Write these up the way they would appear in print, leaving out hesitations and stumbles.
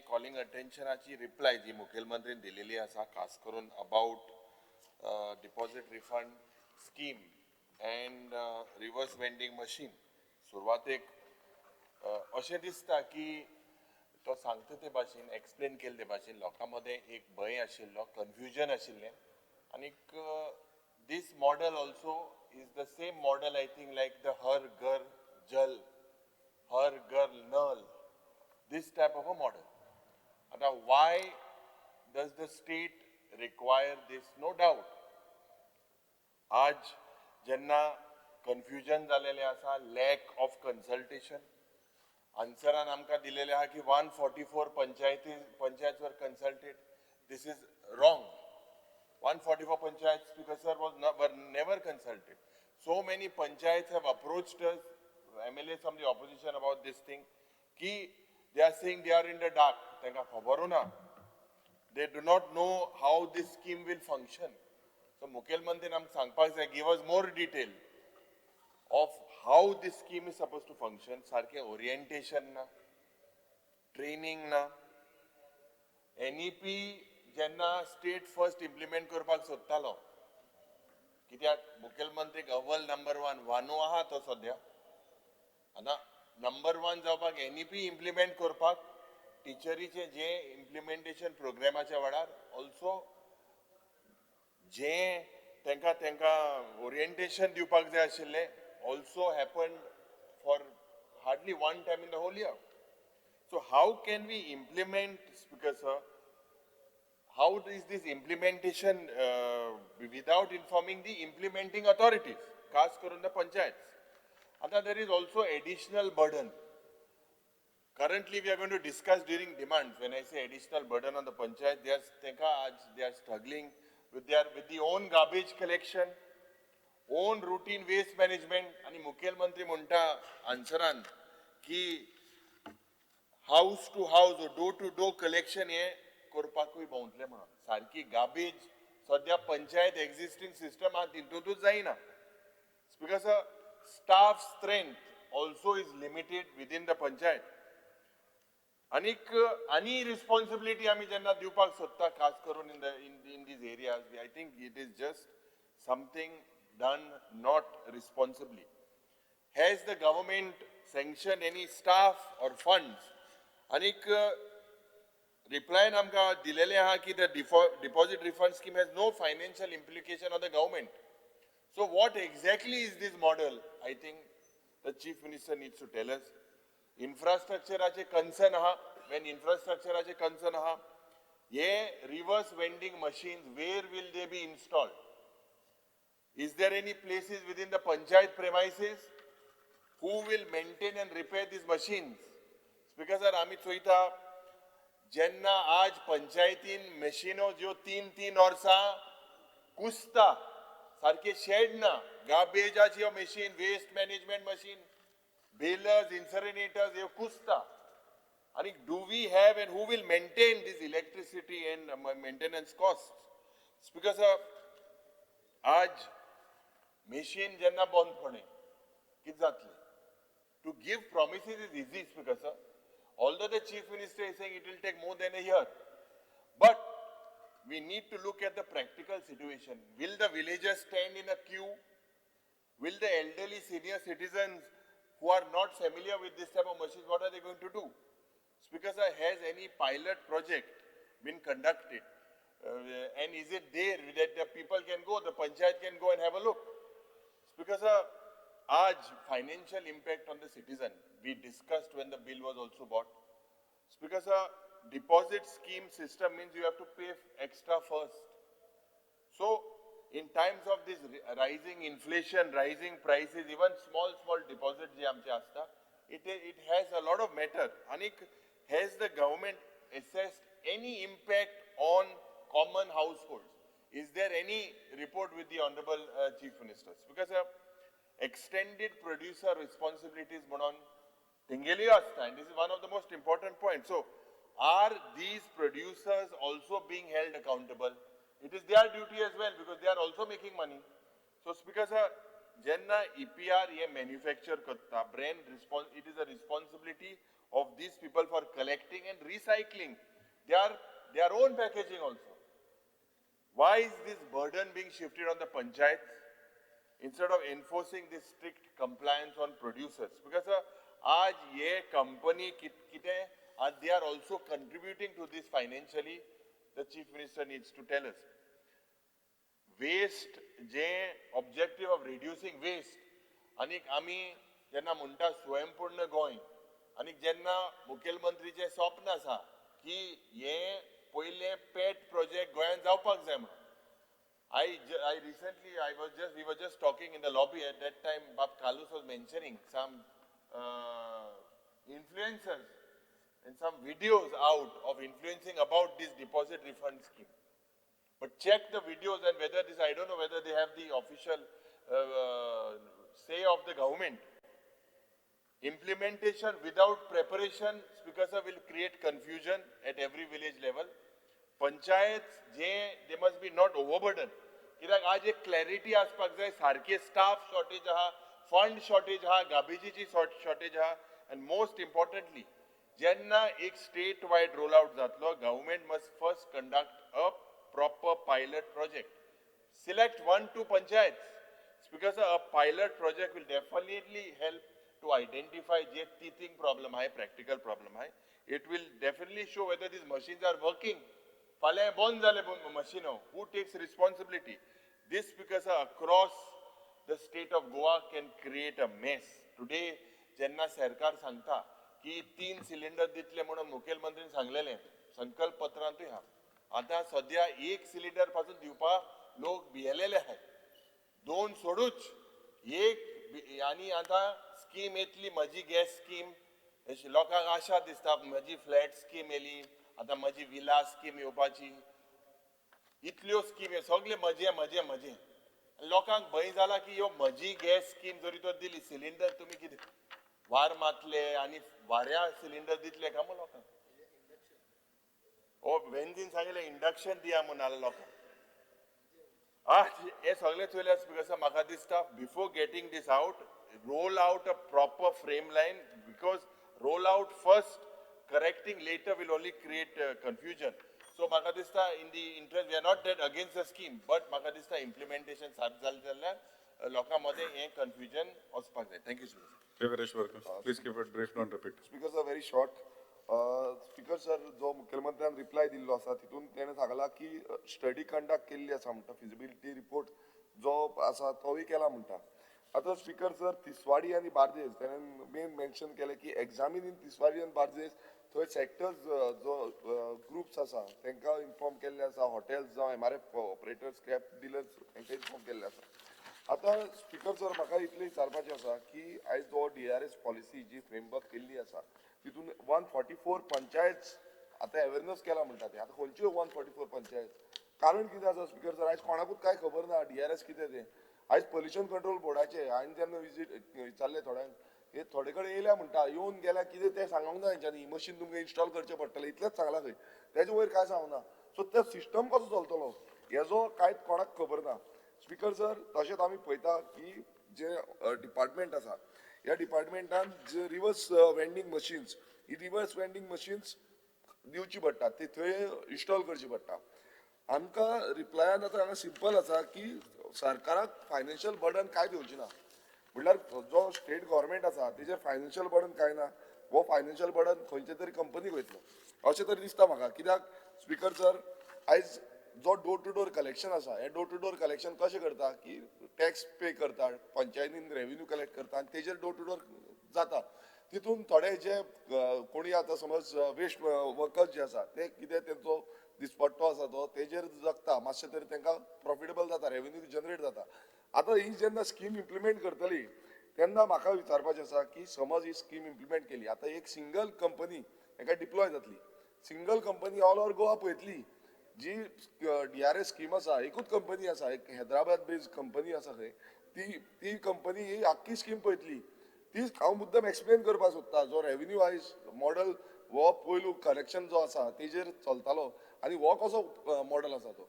Calling अटेन्शनाची reply जी मुखेलमंत्रीन दिलेली आसा खास करून about deposit refund scheme and reverse vending machine. सुरवातेक अशें दिसता की तो सांगता ते भाशेन एक्सप्लेन केले ते भाशेन लोकांमध्ये एक भय आशिल्लो, कन्फ्युजन आशिल्लें. आनीक this model also is the same model, I think, like the Har Ghar Jal, Har Ghar Nal, this type of a model. Now, why does the state require this? No doubt. आज जेन्ना confusion जालेले आसा, lack of consultation. आन्सरान आमकां दिलेले आहा की 144 पंचायत वर consulted. This is wrong. 144 panchayats because were never consulted. So many panchayats have approached us, MLAs from the opposition about this thing. Ki they are saying they are in the dark. They do not know how this scheme will function. So Mukhyamantri nam sangpak say give us more detail of how this scheme is supposed to function. Sarke orientation na, training na, NEP जेन्ना state first implement करपाक सोदतालो कित्याक मुखेलमंत्रीक अव्वल number one वानू आहा तो सद्या. आतां number one जावपाक NEP इम्प्लिमेंट करपाक टिचरीचे जे इम्प्लिमेंटेशन प्रोग्रामाच्या वेळार ऑल्सो जे तेंका ओरिएंटेशन दिवपाक जाय आशिल्लें also happen for hardly one time in the whole year. So how can we implement speaker how is this implementation without informing the implementing authorities, खास करून the panchayats? Now there is also additional burden. Currently we are going to discuss during demands. When I say additional burden on the panchayat, they are struggling with the own garbage collection, own routine waste management. आणि मुखेलमंत्री म्हणटा आन्सरान की house to house or door to door collection हे करपाकूय भोंवतले म्हणून. सारकी garbage सद्या panchayat existing system आहा तितूंतूच जायना. Because staff strength also is limited within the panchayat. आनी रिस्पॉन्सिबिलिटी आमी जेन्ना दिवपाक सोदता खास करून in these areas, I think it is just something done not responsibly. Has the government sanctioned any staff or funds? आनीक रिप्लायन आमकां दिलेले आहा की the deposit refund scheme has no financial implication on the government. So what exactly is this model? I think the chief minister needs to tell us. Infrastructureचे concern आहा. When infrastructureचे concern आहा, ये reverse vending machines, where will they be installed? Is there any places within the panchayat premises? Who will maintain and repair these machines? Because sir, आमी चोयता जेन्ना आज पंचायतीन मशीनो ज्यो 3-3 वर्सां कुसता, सारखे शेड ना, गार्बेजाची machine, waste management machine, balers, incinerators हे कुसता. आणि do we have and who will maintain this electricity and maintenance cost? Because आज मशीन जेन्ना बंद पडे कितें जातलें? To give promises is easy, Speaker sir. Although the chief minister is saying it will take more than a year, but we need to look at the practical situation. Will the villagers stand in a queue? Will the elderly senior citizens who are not familiar with this type of machines, what are they going to do? Speaker sir, has any pilot project been conducted? And is it there that the people can go, the panchayat can go and have a look? Speaker sir, आज financial impact on the citizen we discussed when the bill was also bought. Because a deposit scheme system means you have to pay extra first. So in times of this rising inflation, rising prices, even small deposit je amche asta, it has a lot of matter. Anik, has the government assessed any impact on common households? Is there any report with the honorable chief ministers? Because extended producer responsibilities म्हणून थिंगेली असता, and this is one of the most important points. So are these producers also being held accountable? It is their duty as well because they are also making money. So Speaker sir, जेन्ना EPR ये manufacture करता, it is a responsibility of these people for collecting and recycling their own packaging also. Why is this burden being shifted on the panchayats instead of enforcing this strict compliance on producers? Because आज ये company किते and they are also contributing to this financially. The Chief Minister needs to tell us. Waste, J objective of reducing waste, आणि आम्ही जेन्ना म्हणटा स्वयंपूर्ण गोंय, आणि जेन्ना मुखेलमंत्रीचे स्वप्न आसा की हे पहिले पेट प्रोजेक्ट गोंयांत जावपाक जाय म्हणून. We were just talking in the lobby at that time. Bab Kalus was mentioning some influencers and some videos out of influencing about this deposit refund scheme. But check the videos and whether this, I don't know whether they have the official say of the government. Implementation without preparation, Speaker sir, will create confusion at every village level. Panchayats, they must be not overburdened. कित्याक आज एक clarity आसपाक जाय, सारखे staff shortage आहा, fund shortage आहा, गाबेजीची shortage आहा, and most importantly, जेन्ना एक स्टेट वाइड रोल आउट जातलो, government must first conduct a proper pilot project. Select 1-2 panchayats. Because a pilot project will definitely help to identify the teething problem, practical problem. It will definitely show whether these machines are working. Who takes responsibility? This, because across the state of Goa can create a mess. Today, जेन्ना सरकार सांगता की 3 cylinder दितले म्हणून मुखेलमंत्रीन सांगलेले संकल्प पत्रांतूय हा. आता सध्या 1 सिलिंडर पासून दिवपा लोक भियेलेले आहेत. 2 सोडूच एक, आणि आता स्कीम येतली माझी गॅस स्कीम, लोकांक आशा दिसता माझी फ्लॅट स्कीम येली, आता माझी विला स्कीम येवपाची, इतल्यो स्कीम सगळे मजे. लोकांक भंय जाला की ह्यो म्हजी गॅस स्कीम जरी तर दिली, सिलिंडर तुम्ही कितें वार मातले आणि वाऱ्या सिलिंडर दितले का मग लोकांक? ओ वेंजीन सांगले इंडक्शन दिया म्हणून आला लोकांक. हे सगळे चोयल्यास बिकॉज म्हाका दिसता before getting this out, roll out a proper frame line, because roll out first, correcting later will only create confusion. So म्हाका दिसता in the interest, we are not that against the scheme, but म्हाका दिसता implementation सारखं जालें जाल्यार लोकांमध्ये हे confusion वचपाक जाय. Thank you, sir. Please keep it brief, don't repeat. Speaker sir, very short. Speaker sir, जो मुख्यमंत्र्यान रिप्लाय दिल्लो आसा तितून तेणें सांगला की स्टडी कंडक्ट केल्ली आसा म्हणटा, फिजिबिलिटी रिपोर्ट जो आसा तोय केला म्हणटा. आता स्पीकर सर, तिसवाडी आणि बार्देस तेणें मेन मेन्शन केलें की एग्जामीन इन तिसवाडी आणि बार्देस थंय सेक्टर्स जो ग्रुप्स आसा तांकां इन्फॉर्म केल्ले आसा, हॉटेल्स जावं MRF ऑपरेटर्स, क्रॅप डिलर्स तांकां इन्फॉर्म केल्ले आसा. आता स्पीकर सर, म्हाका इतलें विचारपाचें आसा की आयज जो DRS पॉलिसी जी फ्रेमवर्क केल्ली आसा तितून 144 पंचायत आता अवेअरनेस केला म्हणटा ते. आता खंयच्यो 144 पंचायत? कारण कितें आसा स्पीकर सर, आयज कोणाकूच कांय खबर ना DRS कितें तें. आयज पोल्युशन कंट्रोल बोर्डाचे हांवें जेन्ना विचारले थोड्यांक, हे थोडे कडेन येयल्या म्हणटा, येवन गेल्या कितें तें सांगूंक ना हेंच्यांनी, मशीन तुमकां इन्स्टॉल करचें पडटलें इतलेंच सांगलां खंय. तेजे वयर कांय सांगना. सो ते सिस्टम कसो चलतलो हेजो कांयच कोणाक खबर ना. स्पीकर सर, तशेंच आमी पळयता की जे डिपार्टमेंट आसा ह्या डिपार्टमेंटान जे रिवर्स वेंडिंग मशीन्स, ही रिवर्स वेंडिंग मशीन्स दिवची पडटा, ती थंय इन्स्टॉल करची पडटा. आमकां रिप्लायान आतां हांगा सिंपल आसा की सरकाराक फायनान्शियल बर्डन कांय दिवची ना. म्हणल्यार जो स्टेट गव्हर्मेंट आसा तेजेर फायनान्शियल बर्डन कांय ना. हो फायनान्शियल बर्डन खंयचे तरी कंपनीक वयतलो अशें तरी दिसता म्हाका. कित्याक स्पीकर सर, आयज जो डोर टू डोर कलेक्शन आसा, हे डोर टू डोर कलेक्शन कशें करता की टॅक्स पे करता, पंचायतीन रेव्हेन्यू कलेक्ट करता आनी तेजेर डोर टू डोर जाता. तितून थोडे जे कोणी आतां समज वेस्ट वर्कर्स जे आसा ते कितें तेंचो दिसपट्टो आसा तो तेजेर जगता, मातशें तरी तांकां प्रॉफिटेबल जाता, रेव्हेन्यू जनरेट जाता. आतां ही जेन्ना स्कीम इम्प्लिमेंट करतली तेन्ना म्हाका विचारपाचें आसा की समज ही स्कीम इम्प्लिमेंट केली, आतां एक सिंगल कंपनी हाका डिप्लॉय जातली, single company all over Goa पळयतली. जी DRS स्कीम आसा, एकूच कंपनी आसा, एक हैदराबाद बेस्ड कंपनी आसा खंय, ती कंपनी ही आख्खी स्कीम पळयतली. ती हांव मुद्दम एक्सप्लेन करपाक सोदता. जो रेव्हेन्यू वायज मॉडल हो पयलू कलेक्शन जो आसा तेजेर चलतालो आनी हो कसो मॉडल आसा तो.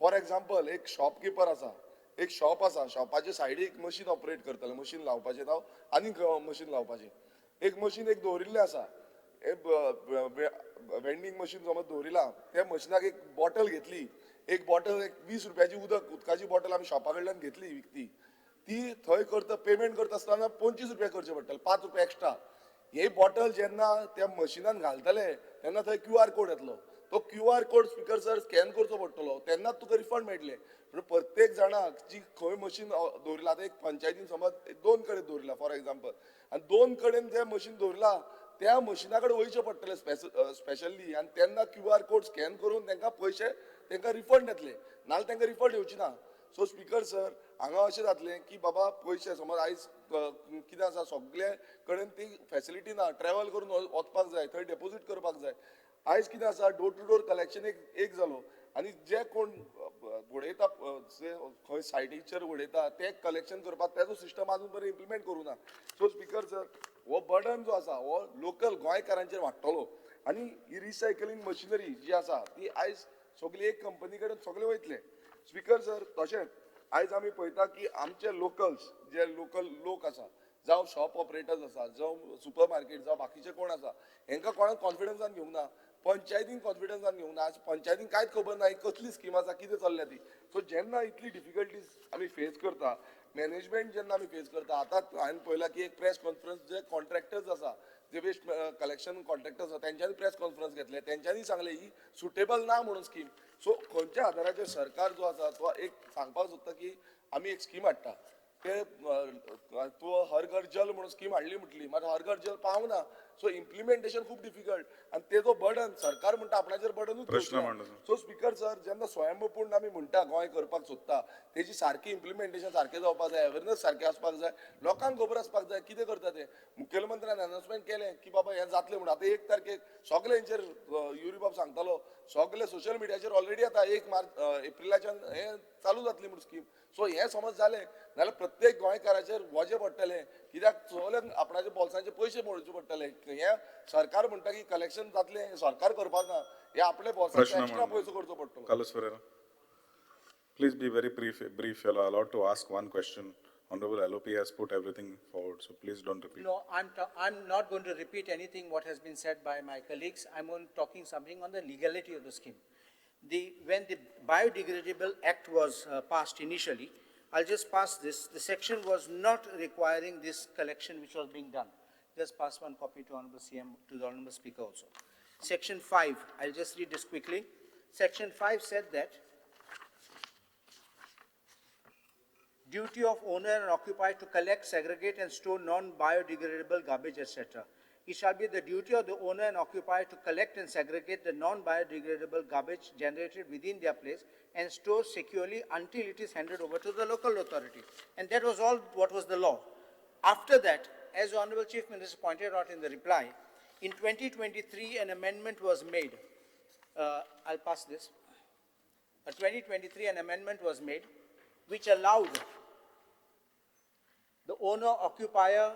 फॉर एग्जाम्पल, एक शॉपकीपर आसा, एक शॉप आसा, शॉपाचे सायडीक एक मशीन ऑपरेट करतले, मशीन लावपाचें नांव आनीक मशीन लावपाचें. एक मशीन एक दवरिल्लें आसा, वेंडिंग मशीन समज दवरिला त्या मशिनाक एक बॉटल घेतली, एक बॉटल एक 20 रुपयाची उदकाची बॉटल आमी शॉपा कडल्यान घेतली विकती, ती थंय करता पेमेंट करता आसतना 25 रुपया करचे पडटले, 5 रुपया एक्स्ट्रा. हे बॉटल जेन्ना त्या मशिनान घालतले तेन्ना थंय QR कोड येतलो, तो QR code speaker sir scan करचो पडटलो, तेन्नाच तुका रिफंड मेळटले. प्रत्येक जाणाक जी खंय मशीन दवरिला, आतां एक पंचायतीन समज 2 कडेन दवरिला फॉर एक्झाम्पल, आनी 2 कडेन जे मशीन दवरिला त्या मशिना कडेन वयचे पडटले स्पेशली, आनी तेन्ना QR कोड स्कॅन करून तांकां पयशे तांकां रिफंड येतले, नाल्यार तांकां रिफंड येवची ना. सो स्पीकर सर हांगा अशें जातलें की बाबा पयशे समज आयज कितें आसा सगळे कडेन ती फेसिलिटी ना, ट्रॅव्हल करून वचपाक जाय, थंय डेपोजीट करपाक जाय. आयज कितें आसा डोर टू डोर कलेक्शन एक जालो, आनी जे कोण उडयता जे खंय सायटीचेर उडयता ते कलेक्शन करपाक तेजो सिस्टम आजून पर्यंत इम्प्लिमेंट करूं ना. सो स्पीकर सर हो बर्डन जो आसा हो लोकल गोंयकारांचेर वाडटलो, आनी ही रिसायकलिंग मशिनरी जी आसा ती आयज सगळी एक कंपनी कडेन सगळे वयतले. स्पीकर सर तशेंच आयज आमी पळयता की आमचे लोकल्स जे लोकल लोक आसा, जावं शॉप ऑपरेटर्स आसा, जावं सुपर मार्केट, जावं बाकीचे कोण आसा, हांकां कोणाक कॉन्फिडन्सान घेवंक ना, पंचायतीन कॉन्फिडन्सान घेवंक ना. आज पंचायतीन कांयच खबर ना ही कसली स्कीम आसा, कितें चल्ल्या ती. सो जेन्ना इतली डिफिकल्टीज आमी फेस करता, मॅनेजमेंट जेन्ना आमी फेस करता, आतांच हांवें पळयला की एक प्रेस कॉन्फरन्स जे कॉन्ट्रॅक्टर्स आसा, जे वेस्ट कलेक्शन कॉन्ट्रॅक्टर्स आसा तेंच्यांनी प्रेस कॉन्फरन्स घेतले, तेंच्यांनी सांगले ही सुटेबल ना म्हणून स्कीम. सो खंयच्या आदाराचेर सरकार जो आसा तो एक सांगपाक सोदता की आमी एक स्कीम हाडटा, ते तो हर घर जल म्हणून स्कीम हाडली म्हटली, मात हर घर जल पावंक ना. सो इम्प्लिमेंटेशन खूब डिफिकल्ट, आनी तेजो बर्डन सरकार म्हणटा आपणाचेर बर्डनूच प्रश्न घेवचो मांडा ना. सर. सो स्पीकर सर जेन्ना स्वयंपूर्ण आमी म्हणटा गोंय करपाक सोदता, तेजी सारकी इम्प्लिमेंटेशन सारकें जावपाक जाय, अवेरनस सारकें आसपाक जाय, लोकांक खबर आसपाक जाय कितें करता ते. मुखेलमंत्र्यान अनाउन्समेंट केलें की बाबा हें जातलें म्हणून, आतां 1 तारखेक सगळे हेंचेर युरी बाब सांगतालो, सगळे सोशल मिडियाचेर ऑलरेडी आतां 1 एप्रिलाच्यान हें चालू जातली म्हणून स्कीम. सो हें समज जालें जाल्यार प्रत्येक गोंयकाराचेर वजें पडटलें, कित्याक सगळ्यांक आपणाच्या बोल्सांचे पयशे मोडचे पडटले. हें सरकार म्हणटा की कलेक्शन जातलें, हें सरकार करपाक ना, हे आपल्या बोल्सांचो प्रश्न एक्स्ट्रा पयसो करचो पडटलो. Carlos Ferreira. Please be very brief. You're allowed to ask one question. Honorable LOP has put everything forward, so please don't repeat. No, I'm not going to repeat anything what has been said by my colleagues. I'm only talking something on the legality of the scheme. When the Biodegradable Act was passed initially, I'll just pass this. The section was not requiring this collection which was being done. Just pass one copy to Honorable CM, to the Honorable Speaker also. Section 5, I'll just read this quickly. Section 5 said that duty of owner and occupier to collect, segregate and store non-biodegradable garbage, etc. It shall be the duty of the owner and occupier to collect and segregate the non-biodegradable garbage generated within their place and store securely until it is handed over to the local authority. And that was all what was the law. After that, as the Honorable Chief Minister pointed out in the reply, in 2023 an amendment was made. I'll pass this. In 2023 an amendment was made which allowed the owner, occupier,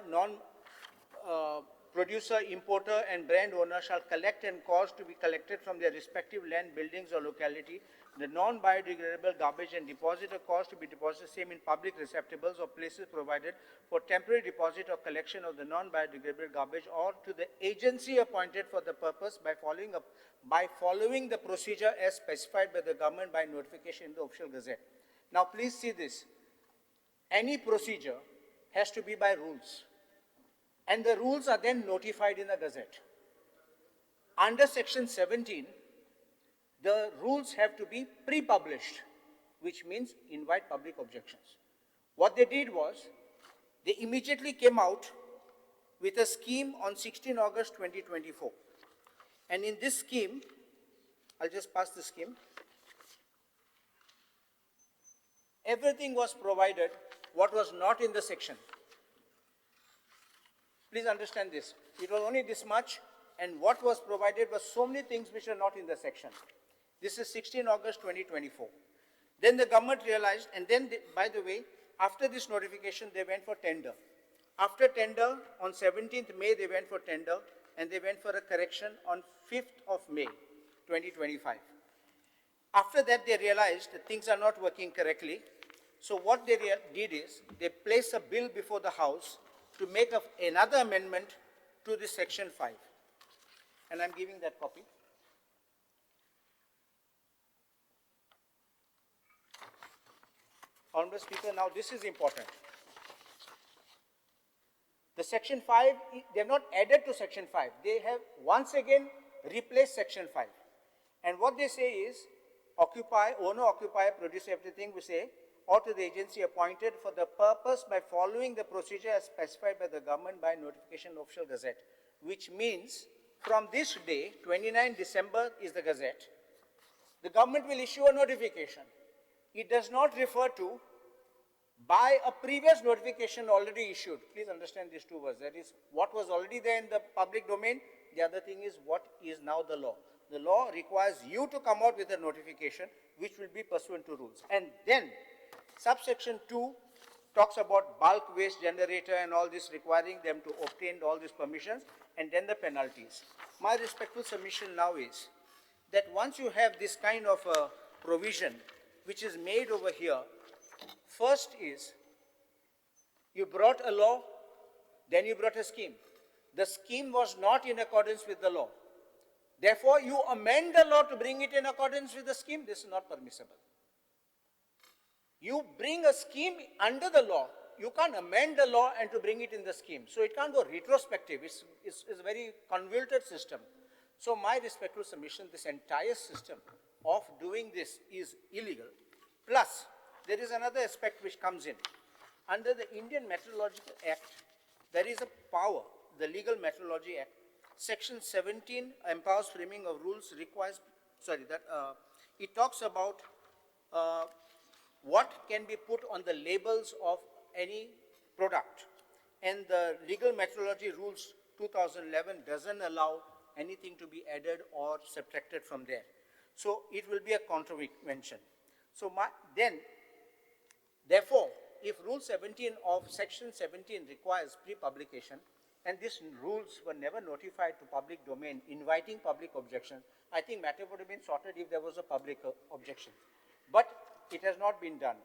producer, importer and brand owner shall collect and cause to be collected from their respective land, buildings or locality the non-biodegradable garbage and deposit or cause to be deposited same in public receptacles or places provided for temporary deposit or collection of the non-biodegradable garbage or to the agency appointed for the purpose by following the procedure as specified by the government by notification in the Official Gazette. Now please see this. Any procedure has to be by rules, and the rules are then notified in the Gazette. Under Section 17, the rules have to be pre-published, which means invite public objections. What they did was, they immediately came out with a scheme on 16 August 2024. And in this scheme, I'll just pass the scheme. Everything was provided what was not in the section. Please understand this. It was only this much, and what was provided was so many things which are not in the section. This is 16 August 2024. Then the government realized, and then, by the way, after this notification, they went for tender. After tender, on 17th May, they went for tender, and they went for a correction on 5th of May 2025. After that, they realized that things are not working correctly. So what they did is, they placed a bill before the House to make another amendment to this Section 5. and I'm giving that copy. Honorable Speaker, now this is important. The section 5, they have not added to section 5. They have once again replaced section 5. And what they say is, occupy, owner, occupier, produce everything, we say, or to the agency appointed for the purpose by following the procedure as specified by the government by notification of official gazette, which means from this day, 29 December is the gazette, the government will issue a notification. It does not refer to by a previous notification already issued. Please understand these two words. That is what was already there in the public domain. The other thing is what is now the law. The law requires you to come out with a notification which will be pursuant to rules. And then subsection 2 talks about bulk waste generator and all this, requiring them to obtain all these permissions, and then the penalties. My respectful submission now is that once you have this kind of a provision which is made over here, first is you brought a law, then you brought a scheme. The scheme was not in accordance with the law. Therefore, you amend the law to bring it in accordance with the scheme. This is not permissible. You bring a scheme under the law. You can't amend the law and to bring it in the scheme. So it can't go retrospective. It's a very convoluted system. So my respectful submission, this entire system of doing this is illegal. Plus, there is another aspect which comes in. Under the Indian Meteorological Act, there is a power, the Legal Meteorology Act. Section 17 empowers framing of rules, requires, it talks about what can be put on the labels of any product. And the Legal Meteorology Rules 2011 doesn't allow anything to be added or subtracted from there. So it will be a contravention. So therefore, if Rule 17 of Section 17 requires pre-publication, and these rules were never notified to public domain, inviting public objection, I think matter would have been sorted if there was a public objection. But it has not been done.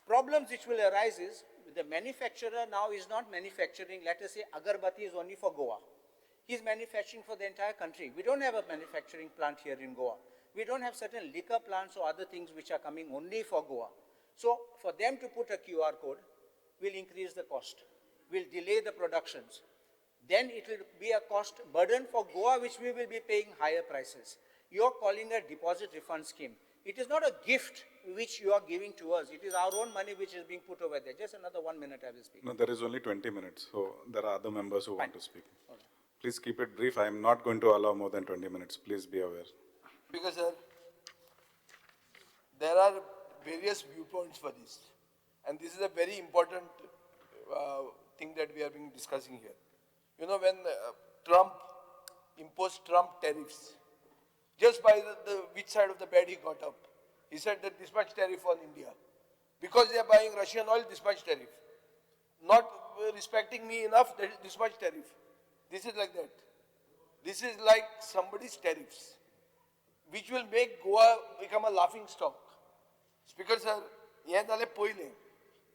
Problems which will arise is, the manufacturer now is not manufacturing, let us say, agarbatti is only for Goa. He is manufacturing for the entire country. We don't have a manufacturing plant here in Goa. We don't have certain liquor plants or other things which are coming only for Goa. So for them to put a QR code will increase the cost, will delay the productions. Then it will be a cost burden for Goa, which we will be paying higher prices. You are calling a deposit refund scheme. It is not a gift which you are giving to us. It is our own money which is being put over there. Just another 1 minute I will speak. No, there is only 20 minutes, so there are other members who want to speak. Please keep it brief. I am not going to allow more than 20 minutes. Please be aware. Because, sir, there are various viewpoints for this. And this is a very important thing that we have been discussing here. You know, when Trump imposed Trump tariffs, just by which side of the bed he got up, he said that this much tariff on India. Because they are buying Russian oil, this much tariff. Not respecting me enough, that is this much tariff. This is like that. This is like somebody's tariffs, which will make Goa become a laughing stock. Speaker sir, हे जालें पयलें.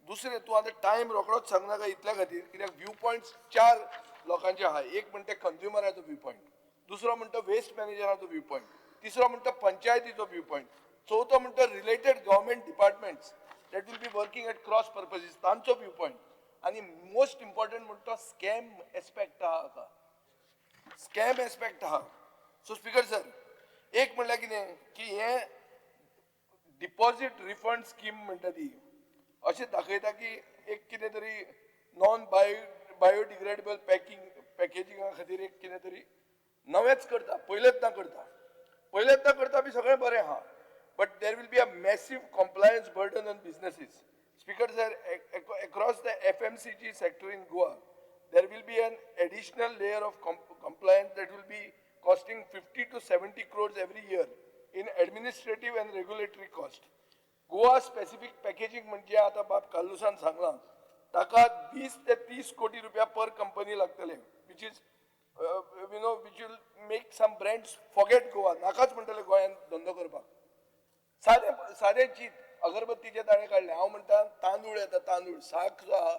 दुसरें तूं आतां time रोखडोच सांगनाका इतल्या खातीर कित्याक view points 4 लोकांचे आहा. एक म्हणटा कंज्युमराचो व्यू पॉयंट, दुसरो म्हणटा वेस्ट मॅनेजराचो व्यू पॉयंट, तिसरो म्हणटा पंचायतीचो व्यू पॉयंट, चवथो म्हणटा related government departments that will be working at cross purposes तांचो व्यू पॉयंट, आनी मोस्ट इम्पॉर्टंट म्हणटा स्कॅम एस्पेक्ट आहा हाका. स्कॅम एस्पेक्ट आहा. सो स्पीकर सर, एक म्हणल्यार कितें की हे डिपॉझिट रिफंड स्कीम म्हणटा ती अशें दाखयता की एक कितें तरी नॉन बायोडिग्रेडेबल पॅकेजिंगा खातीर एक कितें तरी नवेंच करता, पयलेंच करता बी सगळें बरें आहा. But there we'll be a massive compliance burden on businesses. Speaker sir, across the FMCG sector in Goa, there will be an additional layer of compliance that will be costing 50 to 70 crores every year in administrative and regulatory cost. Goa specific packaging म्हणजे आता बाब कालुसान सांगला ताका 20 ते 30 कोटी रुपया पर company लागतले, which is which will make some brands forget Goa. नाकाच म्हणटले गोंयांत धंदो करपाक. सादे चीत अगरबत्तीचे दाणे काढले. हांव म्हणटा तांदूळ येता, तांदूळ साक जो आहा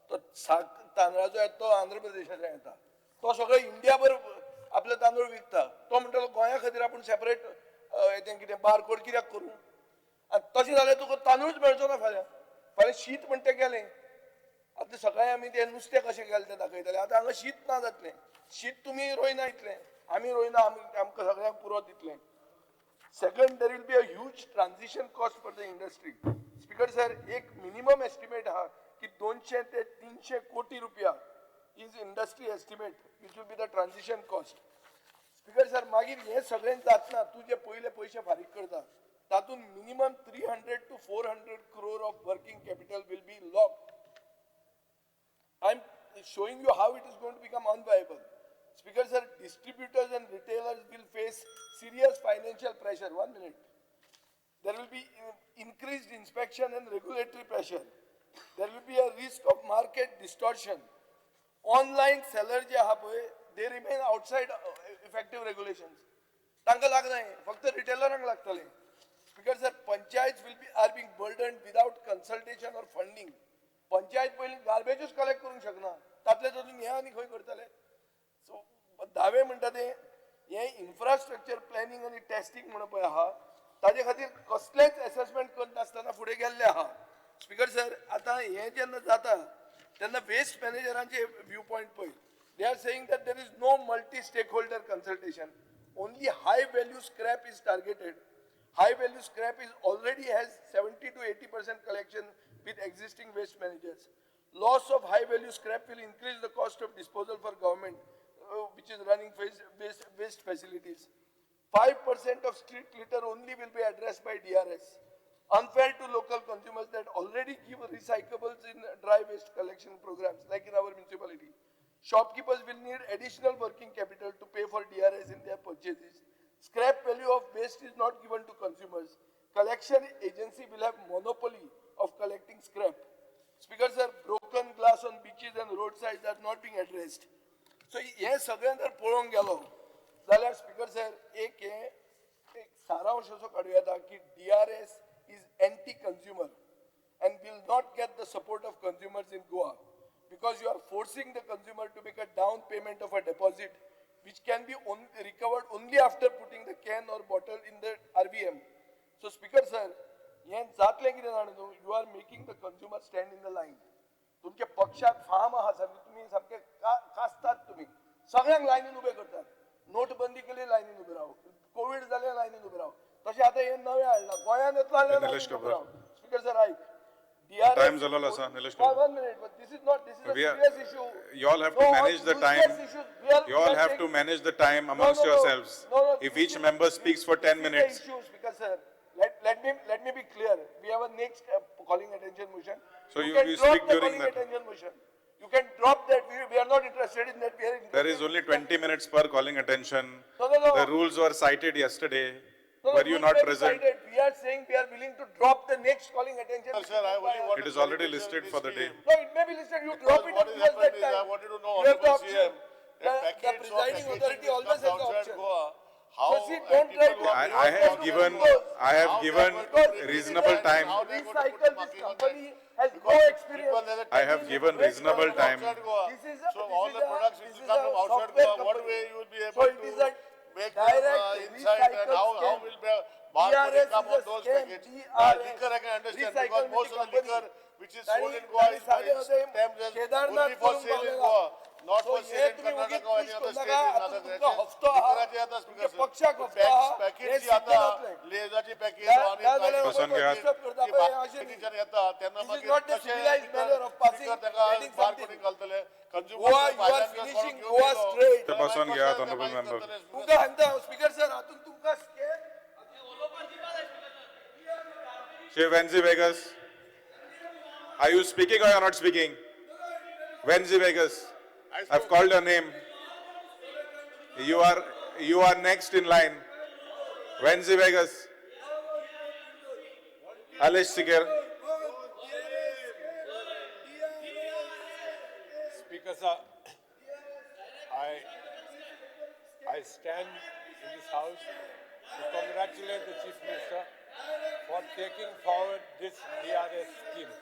तो साक तांदळाचो येता तो आंध्र प्रदेशाचो येता, तो सगळो इंडिया भर आपले तांदूळ विकता तो म्हणटलो गोंया खातीर आपूण सेपरेट हें कितें बारकोड कित्याक करूं आनी तशें जाल्यार तुका तांदूळच मेळचो ना फाल्यां फाल्यां शीत म्हणटा तें गेलें आतां सकाळीं आमी तें नुस्तें कशें केलें तें दाखयताले आतां हांगा शीत ना जातलें शीत तुमी रोयना इतलें आमी रोयना आमकां सगळ्यांक पुरो दितलें second there we'll be a huge transition cost for the industry speaker sir एक मिनिमम एस्टिमेट आहा की 200 ते 300 कोटी रुपया is industry estimate which will be the transition cost speaker sir मागीर हे सगळें जातना तूं जे पयले पयशे फारीक करता तातूंत minimum 300 to 400 crore of working capital will be locked I'm showing you how it is going to become unviable. Speaker sir, distributors and retailers will face serious financial pressure. 1 minute. There will be increased inspection and regulatory pressure. There will be a risk of market distortion. Online sellers जे आहा पळय, they remain outside effective regulations. तांकां लागना हें, फक्त रिटेलरांक लागतलें. Speaker sir, panchayats are being burdened without consultation or funding. Panchayat पयलीं गार्बेजूच collect करूंक शकना तातले तातूंत हे आनी खंय करतले सो धावे म्हणटा तें हें इन्फ्रास्ट्रक्चर प्लॅनिंग आनी टेस्टिंग म्हणून पळय आहा ताजे खातीर कसलेंच एसेसमेंट करनासतना फुडें गेल्ले आहा स्पीकर सर आतां हें जेन्ना जाता तेन्ना वेस्ट मॅनेजरांचे व्यू पॉयंट पळय they are saying that there is no multi stakeholder consultation only high value scrap is targeted high value scrap is already has 70 to 80% collection with existing waste managers. Loss of high value scrap will increase the cost of disposal for government, which is running waste facilities. 5% of street litter only will be addressed by DRS. Unfair to local consumers that already give recyclables in dry waste collection programs, like in our municipality. Shopkeepers will need additional working capital to pay for DRS in their purchases. Scrap value of waste is not given to consumers. Collection agency will have monopoly of collecting scrap. Speaker sir, broken glass on beaches and roadsides are not being addressed. So हे सगळ्यां जर पळोवंक गेलो जाल्यार speaker sir एक सारांश असो काडूं येता की DRS is anti-consumer and will not get the support of consumers in Goa because you are forcing the consumer to make a down payment of a deposit which can be recovered only after putting the can or bottle in the RVM. So Speaker sir, yen जातले कितें जाणा न्हू you are making the consumer stand in the line. तुमचे पक्षाक farm आहा सामके तुमी सामके कास्तात तुमी सगळ्यांक लायनीन उबे करतात नोटबंदी केली लायनीन उबे राव कोविड जाले लायनीन उबे राव तशें आतां हे नवें हाडला गोंयांत येतलो जाल्यार निलेश लायनीन ube Cabral. Rao speaker sir आयक DRS Time zalala sa, Nilesh Kapoor. 1 minute, but this is a serious issue. You all have to manage the time. You all have to saying- manage the time amongst No, no, no. yourselves. No, no, If this each is- member speaks for 10 this is minutes. the issue, Speaker sir. Let me be clear. We have a next calling attention motion. So you can drop speak the during calling that. attention motion. You can drop that. We are not interested in that. We are interested There is only 20 minutes per calling attention. No, no, no. The rules were cited yesterday. No, no, Were you rules not may be present? cited. We are saying we are willing to drop the next calling attention. Sir, I only want It is already listed for the day. No, it may be listed. You drop it What and is give us that happening is I time. wanted to know, You have the Honorable option. CM, The packets of presiding packaging authority which always comes has the outside option. Goa, how So see, don't try people to- who are I have beyond given, those laws, I have how they given are going to bring reasonable it in, time. how they are going to Recycle put the this marking on company that. has no Because experience. people, there's a I have technique given which reasonable comes from time. outside Goa. This is So a- all this the is a- products which this will is come a from outside software Goa, what company. way you will be So able it is to a make direct them inside and recycle how scheme. will be barcode DRS come is on a those scam. packets. DRS. Liquor I can understand because Recycle most of the company. liquor which is Tani- sold in Goa tani is साडे होते, stamped as Kedarnath only for करून sale in पावलेला. Goa, not So for hey sale in तुम्ही उगीच Karnataka or any push other करू state नका. in आता other तुमका states. हफ्तो आहा. लिकराचे आता तुमच्या speaker पक्षाक sir. हफ्तो आहा. हे पॅकेटची सिद्ध आता जातलें. लेजाची पॅकेज त्या- आणि त्या जाल्यार पसंत घ्या. disturb करता पळय, हे अशें न्ही. पॅकेजान येता तेन्ना This is मागीर not the कशें civilized manner of passing, liquor ताका getting something. बारकोडींग घालतले Goa, consumer you are finishing Goa straight. ते पसंत घ्या, honorable member. तुमकां सांगता स्पीकर सर हातून तुमकां scam Chief Wenzy Vegas, are you speaking or you are not speaking? Wenzy Vegas, I've called your name. You are next in line. Wenzy Vegas. Alish Sikir. Speaker sir, I stand in this house to congratulate the Chief Minister for taking forward this DRS scheme.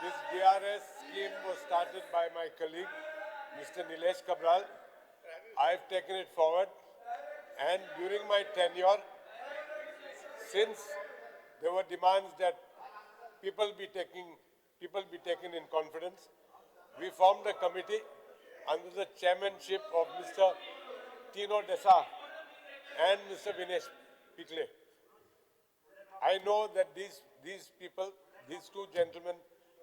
This DRS scheme was started by my colleague, Mr. Nilesh Kabral, I've taken it forward, and during my tenure, since there were demands that people be taken in confidence, we formed a committee under the chairmanship of Mr. Tino Desa and Mr. Vinesh Pikle. I know that these people, these two gentlemen,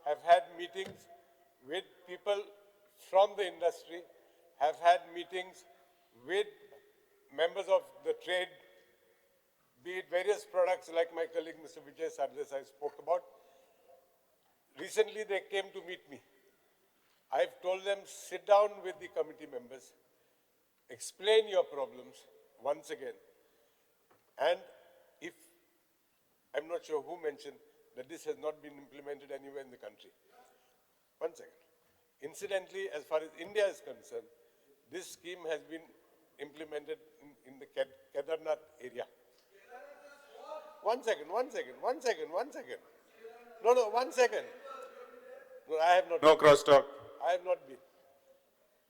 have had meetings with people from the industry, have had meetings with members of the trade, be it various products like my colleague Mr. Vijay Sardesai spoke about. Recently they came to meet me. I've told them, sit down with the committee members, explain your problems once again. And if, I'm not sure who mentioned that this has not been implemented anywhere in the country. One second. Incidentally, as far as India is concerned, this scheme has been implemented in the Kedarnath area. One second. No, one second. No, I have not. No crosstalk. I have not been.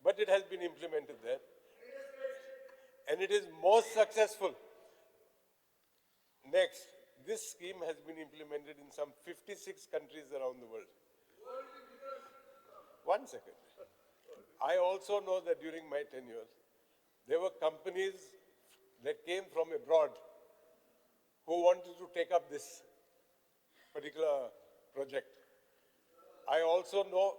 But it has been implemented there. And it is most successful. Next, this scheme has been implemented in some 56 countries around the world. One second. I also know that during my tenure, there were companies that came from abroad who wanted to take up this particular project. I also know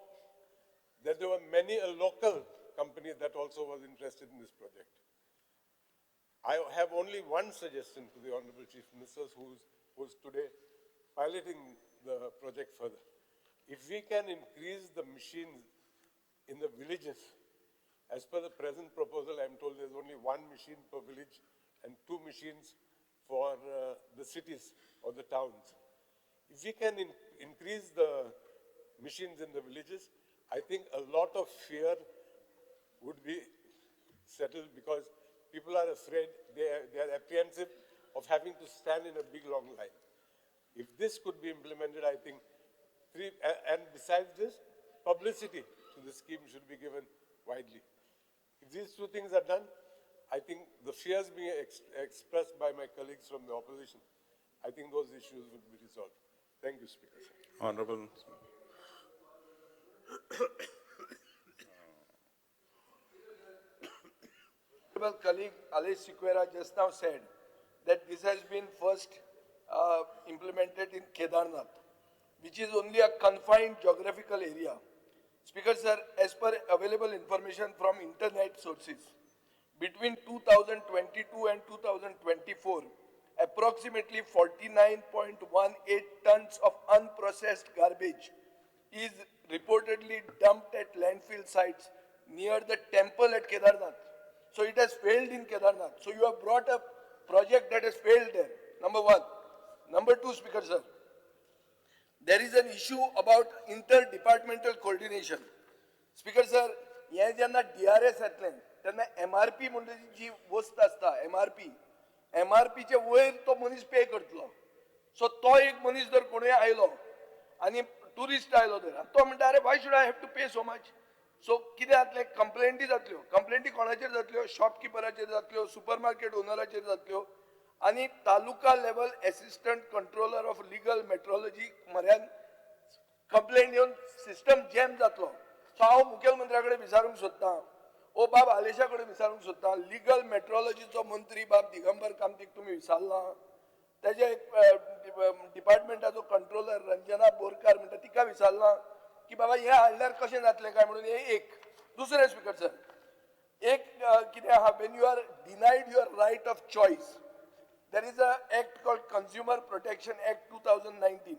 that there were many local companies that also was interested in this project. I have only one suggestion to the Honorable Chief Minister, who's today piloting the project further. If we can increase the machines in the villages, as per the present proposal, I'm told there's only one machine per village and 2 machines for the cities or the towns. If we can increase the machines in the villages, I think a lot of fear would be settled, because people are afraid, they are apprehensive of having to stand in a big long line. If this could be implemented, I think and besides this, publicity to the scheme should be given widely. If these two things are done, I think the fears being expressed by my colleagues from the opposition, I think those issues would be resolved. Thank you, Speaker. Honorable. Honorable colleague Alice Sequeira just now said that this has been first implemented in Kedarnath, which is only a confined geographical area. Speaker sir, as per available information from internet sources, between 2022 and 2024, approximately 49.18 tons of unprocessed garbage is reportedly dumped at landfill sites near the temple at Kedarnath. So it has failed in Kedarnath. So you have brought a project that has failed there. Number one. Number two, Speaker sir, there is an issue about interdepartmental coordination. Speaker sir, हे जेन्ना DRS येतलें तेन्ना MRP म्हणजे जी वस्त आसता MRP चे वयर तो मनीस पे करतलो. सो तो एक मनीस जर कोणूय आयलो आनी टुरिस्ट आयलो तर तो म्हणटा अरे why should I have to pay so much? सो कितें जातलें, कंप्लेंटी जातल्यो. कंप्लेंटी कोणाचेर जातल्यो? शॉपकिपराचेर जातल्यो, सुपरमार्केट ओनराचेर जातल्यो, आणि taluka level assistant controller of legal metrology म्हऱ्यान कंप्लेंट येवन सिस्टम जॅम जातलो. सो हांव मुखेलमंत्र्याकडे विचारूंक सोदतां, ओ बाब आलेशा कडेन विचारूंक सोदतां, लीगल मेट्रोलॉजीचो मंत्री बाब दिगंबर कामतीक तुमी विचारला, तेजे डिपार्टमेंटाचो कंट्रोलर रंजना बोरकार म्हणटा तिका विचारला की बाबा हे हाडल्यार कशें जातलें काय म्हणून. हे एक. दुसरें स्पीकर सर, एक कितें आहा, when you are denied your right of choice, there is a act called Consumer Protection Act 2019.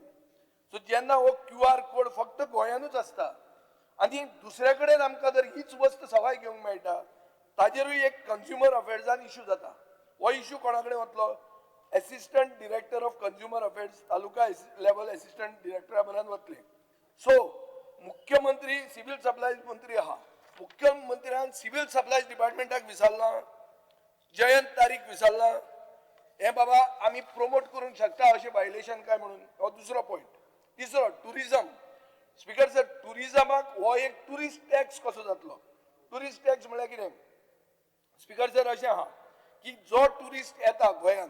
So जेन्ना हो QR कोड फक्त गोंयानूच आसता आनी दुसरे कडेन आमकां जर हीच वस्त सवाय घेवंक मेळटा, ताजेरूय एक कंज्युमर अफेर्सान इश्यू जाता. हो इश्यू कोणा कडेन वतलो? Assistant director of consumer affairs, taluka level assistant डिरेक्टरा म्हऱ्यान वतले. सो मुख्यमंत्री सिव्हिल सप्लायज मंत्री आहा, मुख्यमंत्र्यान सिव्हिल सप्लायज डिपार्टमेंटाक विचारला, जयंत तारीक विचारला, हे बाबा आम्ही प्रमोट करूंक शकता अशें वायलेशन काय म्हणून. हो दुसरो पॉइंट. तिसरो, टुरिझम. स्पीकर सर, टुरिझमाक हो एक टुरिस्ट टॅक्स कसो जातलो? टुरिस्ट टॅक्स म्हळ्यार कितें? स्पीकर सर अशें आहा की जो टुरिस्ट येता गोंयांत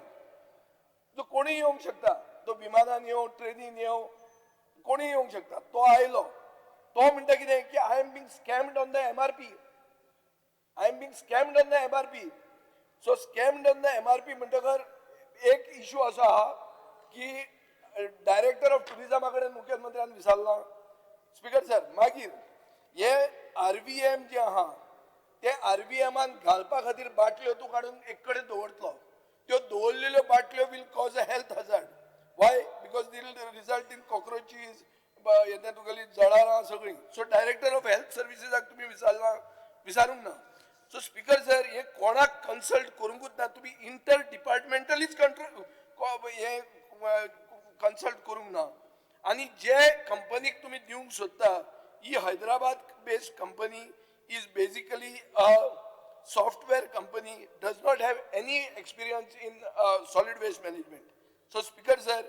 तो कोणीय येवंक शकता, तो विमानान येवं ट्रेनीन येवं कोणीय येवंक शकता. तो आयलो, तो म्हणटा कितें की I am being scammed on the MRP. I am being scammed on the MRP. So scammed on the MRP म्हणटकर एक इशू असो आहा की डायरेक्टर ऑफ टुरिझमा कडेन मुख्यमंत्र्यान विचारला. स्पीकर सर, मागीर हे RVM जे आहा ते RVMान घालपा खातीर बाटल्यो तूं काडून एक कडेन दवरतलो. त्यो दवरलेल्यो बाटल्यो will cause a health hazard. Why? Because they will result in cockroaches, येता तुगेली जळारां सगळीं. सो डायरेक्टर ऑफ हेल्थ सर्विसेसाक तुमी विचारूंक ना. सो स्पीकर सर, हे कोणाक कन्सल्ट करूंकूच ना. तुमी इंटर डिपार्टमेंटलीच हे कन्सल्ट करूंक ना. आणि जे कंपनीक तुम्ही दिवंक सोदता ही Hyderabad based company is basically a software company, does not have any experience in solid waste management. So speaker sir,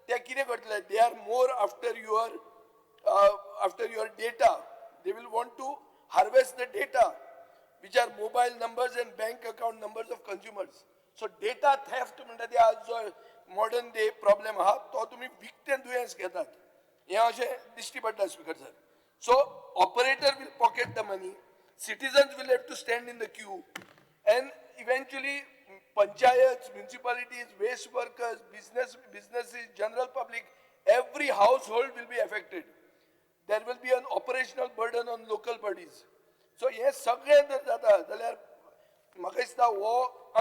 ते कितें करतले? They are more after your data. They will want to harvest the data which are mobile numbers and bank account numbers of consumers. So data theft म्हणटा ते आज जो modern day problem आहा तो तुम्ही विकतें दुयेंस घेतात. हे अशें दिश्टी पडटा speaker sir. So operator will pocket the money, citizens will have to stand in the queue, and eventually panchayats, municipalities, waste workers, businesses, general public, every household will be affected. There will be an operational burden on local bodies. सो हे सगळें जर जाता जाल्यार म्हाका दिसता हो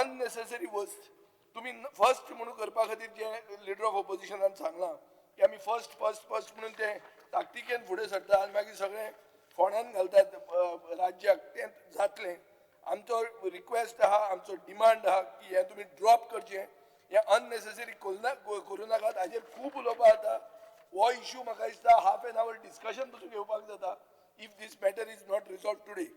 unnecessary वस्त. तुमी first म्हणून करपा खातीर जे लिडर ऑफ ऑपोजिशनान सांगलां की आमी फर्स्ट म्हणून ते ताकतिकेन फुडें सरता आनी मागीर सगळें फोंड्यान घालतात राज्याक, तें जातलें. आमचो रिक्वेस्ट आहा, आमचो डिमांड आहा की हे तुमी ड्रॉप करचें. हे अननेसेसरी करूं नाकात. हाजेर खूब उलोवपा जाता. हो इशू म्हाका दिसता हाफ एन आवर डिस्कशन पसून घेवपाक जाता if this matter is not resolved today.